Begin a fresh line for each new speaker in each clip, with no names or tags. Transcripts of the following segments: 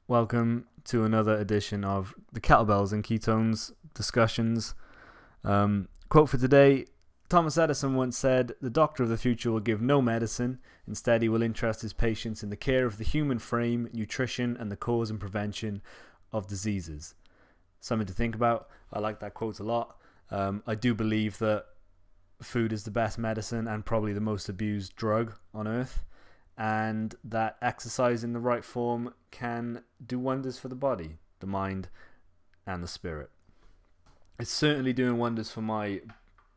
Welcome to another edition of the Kettlebells and Ketones discussions. Quote for today: Thomas Edison once said, "The doctor of the future will give no medicine. Instead, he will interest his patients in the care of the human frame, nutrition, and the cause and prevention of diseases." Something to think about. I like that quote a lot. I do believe that food is the best medicine and probably the most abused drug on earth, and that exercise in the right form can do wonders for the body, the mind, and the spirit. It's certainly doing wonders for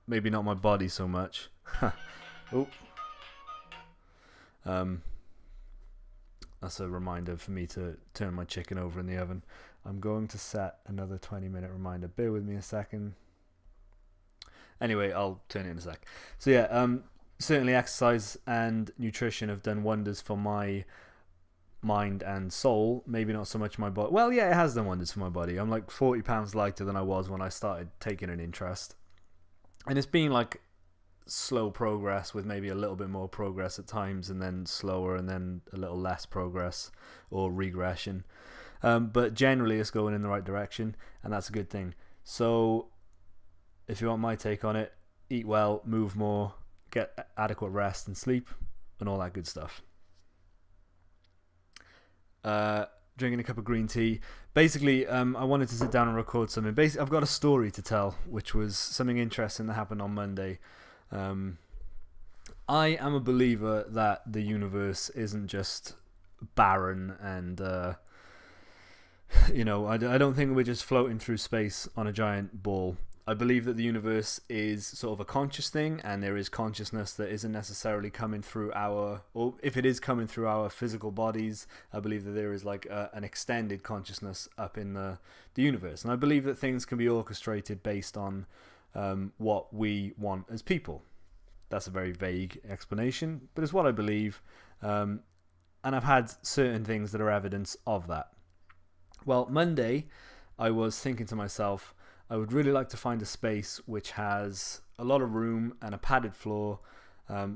maybe not my body so much. Oh, that's a reminder for me to turn my chicken over in the oven. I'm going to set another 20-minute reminder. Bear with me a second. Anyway, I'll turn it in a sec. So yeah, certainly exercise and nutrition have done wonders for my mind and soul. Maybe not so much my body. Well, yeah, it has done wonders for my body. I'm like 40 pounds lighter than I was when I started taking an interest. And it's been like slow progress with maybe a little bit more progress at times, and then slower, and then a little less progress or regression. But generally it's going in the right direction, and that's a good thing. So if you want my take on it, eat well, move more, get adequate rest and sleep, and all that good stuff. Drinking a cup of green tea. Basically, I wanted to sit down and record something. Basically, I've got a story to tell, which was something interesting that happened on Monday. I am a believer that the universe isn't just barren and I don't think we're just floating through space on a giant ball. I believe that the universe is sort of a conscious thing, and there is consciousness that isn't necessarily coming through or if it is coming through our physical bodies, I believe that there is like an extended consciousness up in the universe. And I believe that things can be orchestrated based on what we want as people. That's a very vague explanation, but it's what I believe. And I've had certain things that are evidence of that. Well, Monday, I was thinking to myself, I would really like to find a space which has a lot of room and a padded floor,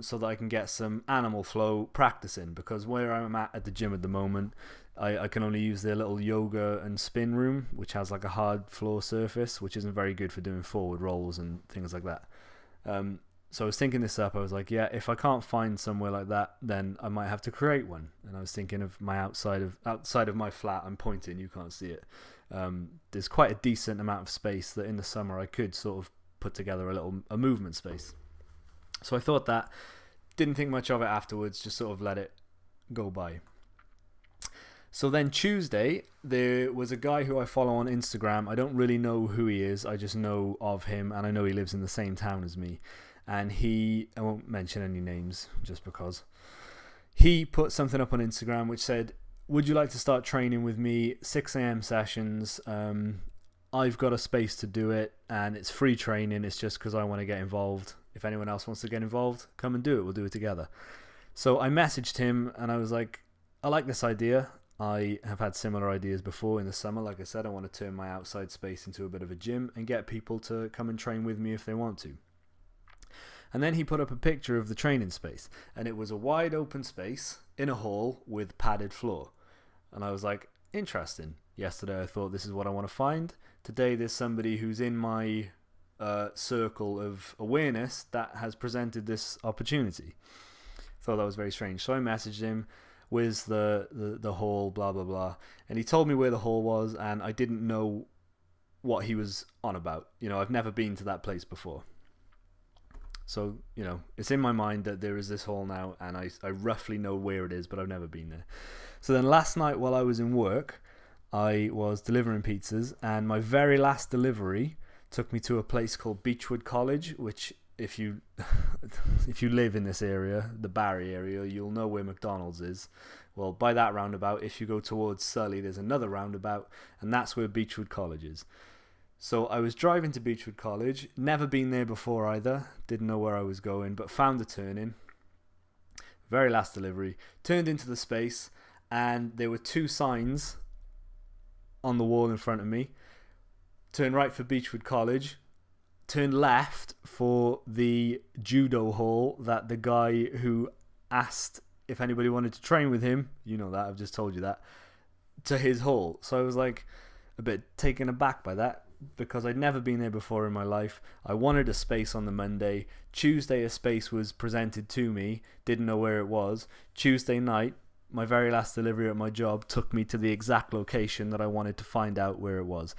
so that I can get some animal flow practice in, because where I'm at the gym at the moment, I can only use their little yoga and spin room, which has like a hard floor surface, which isn't very good for doing forward rolls and things like that. So I was thinking this up. I was like, yeah, if I can't find somewhere like that, then I might have to create one. And I was thinking of my outside of my flat. I'm pointing, you can't see it. There's quite a decent amount of space that in the summer I could sort of put together a movement space. So I thought that, didn't think much of it afterwards, just sort of let it go by. So then Tuesday, there was a guy who I follow on Instagram. I don't really know who he is. I just know of him, and I know he lives in the same town as me. And I won't mention any names just because, he put something up on Instagram which said, "Would you like to start training with me? 6 a.m. sessions. I've got a space to do it, and it's free training. It's just because I want to get involved. If anyone else wants to get involved, come and do it. We'll do it together." So I messaged him and I was like, I like this idea. I have had similar ideas before in the summer. Like I said, I want to turn my outside space into a bit of a gym and get people to come and train with me if they want to. And then he put up a picture of the training space, and it was a wide open space in a hall with padded floor. And I was like, interesting. Yesterday I thought, this is what I want to find. Today there's somebody who's in my circle of awareness that has presented this opportunity. Thought that was very strange. So I messaged him, "Where's the hall, blah blah blah," and he told me where the hall was, and I didn't know what he was on about. I've never been to that place before. So, it's in my mind that there is this hall now, and I roughly know where it is, but I've never been there. So then last night while I was in work, I was delivering pizzas, and my very last delivery took me to a place called Beechwood College, which if you live in this area, the Barry area, you'll know where McDonald's is. Well, by that roundabout, if you go towards Surrey, there's another roundabout, and that's where Beechwood College is. So I was driving to Beechwood College, never been there before either, didn't know where I was going, but found the turn-in. Very last delivery, turned into the space, and there were 2 signs on the wall in front of me. Turn right for Beechwood College, turn left for the judo hall that the guy who asked if anybody wanted to train with him, you know that, I've just told you that, to his hall. So I was like a bit taken aback by that because I'd never been there before in my life. I wanted a space on the Monday. Tuesday, a space was presented to me, didn't know where it was. Tuesday night, my very last delivery at my job took me to the exact location that I wanted to find out where it was.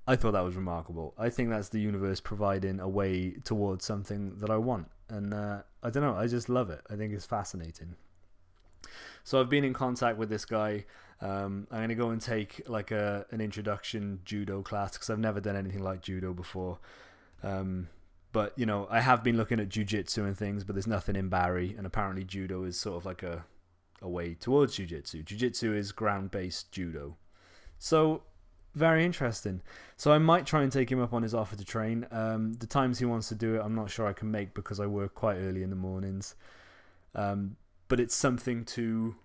I thought that was remarkable. I think that's the universe providing a way towards something that I want. And I don't know, I just love it. I think it's fascinating. So I've been in contact with this guy. I'm going to go and take like an introduction judo class because I've never done anything like judo before. But, you know, I have been looking at jiu-jitsu and things, but there's nothing in Barry. And apparently judo is sort of like a way towards jiu-jitsu. Jiu-jitsu is ground-based judo. So very interesting. So I might try and take him up on his offer to train. The times he wants to do it, I'm not sure I can make because I work quite early in the mornings. But it's something to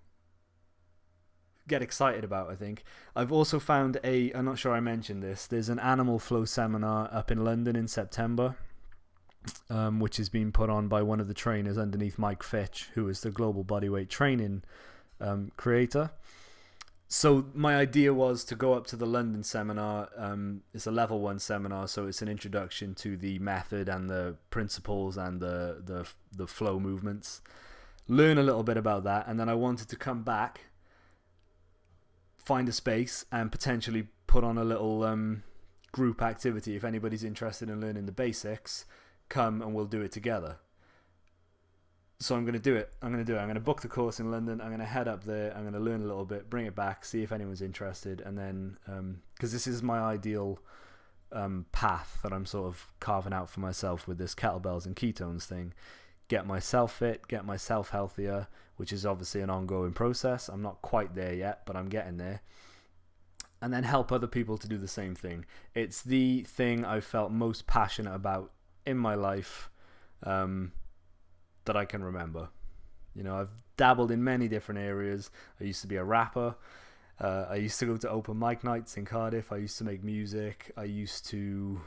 get excited about, I think. I've also found I'm not sure I mentioned this, there's an animal flow seminar up in London in September, which is being put on by one of the trainers underneath Mike Fitch, who is the global bodyweight training creator. So my idea was to go up to the London seminar. It's a level 1 seminar, so it's an introduction to the method and the principles and the flow movements. Learn a little bit about that, and then I wanted to come back, find a space, and potentially put on a little group activity. If anybody's interested in learning the basics, come and we'll do it together. So I'm going to do it. I'm going to book the course in London. I'm going to head up there. I'm going to learn a little bit, bring it back, see if anyone's interested. And then, because this is my ideal path that I'm sort of carving out for myself with this kettlebells and ketones thing. Get myself fit, get myself healthier, which is obviously an ongoing process. I'm not quite there yet, but I'm getting there. And then help other people to do the same thing. It's the thing I've felt most passionate about in my life. That I can remember. You know, I've dabbled in many different areas. I used to be a rapper. I used to go to open mic nights in Cardiff. I used to make music. I used to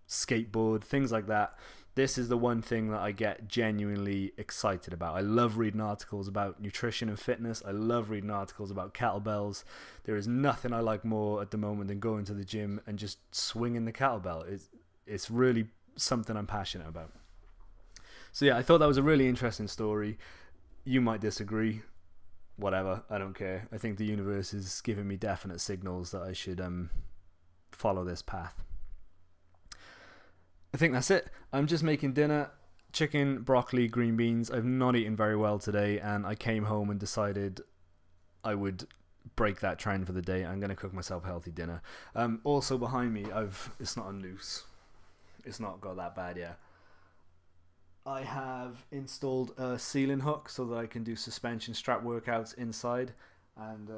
skateboard, things like that. This is the one thing that I get genuinely excited about. I love reading articles about nutrition and fitness. I love reading articles about kettlebells. There is nothing I like more at the moment than going to the gym and just swinging the kettlebell. It's really something I'm passionate about. So yeah, I thought that was a really interesting story. You might disagree. Whatever, I don't care. I think the universe is giving me definite signals that I should follow this path. I think that's it. I'm just making dinner. Chicken, broccoli, green beans. I've not eaten very well today, and I came home and decided I would break that trend for the day. I'm going to cook myself a healthy dinner. Also behind me, it's not on loose. It's not got that bad yet. I have installed a ceiling hook so that I can do suspension strap workouts inside, and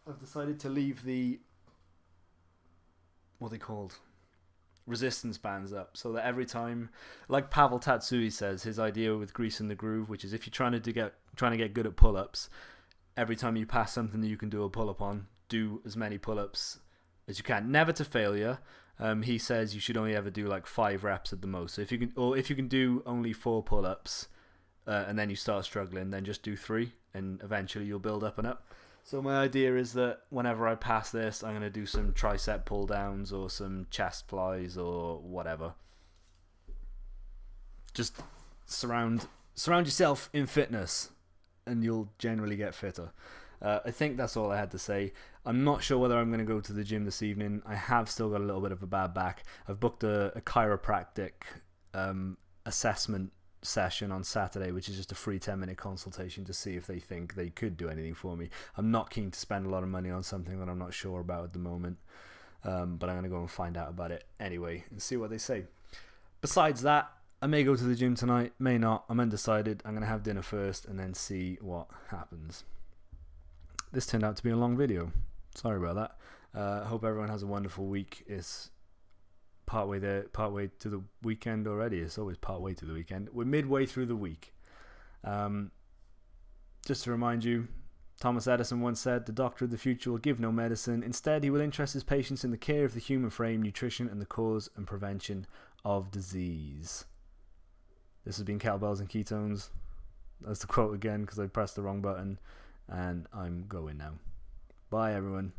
I've decided to leave the, what are they called, resistance bands up, so that every time, like Pavel Tatsui says, his idea with greasing the groove, which is if you're trying to get good at pull-ups, every time you pass something that you can do a pull-up on, do as many pull-ups as you can, never to failure. He says you should only ever do like 5 reps at the most. So if you can do only 4 pull-ups, and then you start struggling, then just do 3, and eventually you'll build up and up. So my idea is that whenever I pass this, I'm going to do some tricep pull downs or some chest flies or whatever. Just surround yourself in fitness, and you'll generally get fitter. I think that's all I had to say. I'm not sure whether I'm going to go to the gym this evening. I have still got a little bit of a bad back. I've booked a chiropractic assessment session on Saturday, which is just a free 10-minute consultation to see if they think they could do anything for me. I'm not keen to spend a lot of money on something that I'm not sure about at the moment, but I'm going to go and find out about it anyway and see what they say. Besides that, I may go to the gym tonight, may not. I'm undecided. I'm going to have dinner first and then see what happens. This turned out to be a long video. Sorry about that. I hope everyone has a wonderful week. It's partway to the weekend already. It's always partway to the weekend. We're midway through the week. Just to remind you, Thomas Edison once said, "The doctor of the future will give no medicine. Instead, he will interest his patients in the care of the human frame, nutrition, and the cause and prevention of disease." This has been Kettlebells and Ketones. That's the quote again because I pressed the wrong button. And I'm going now. Bye, everyone.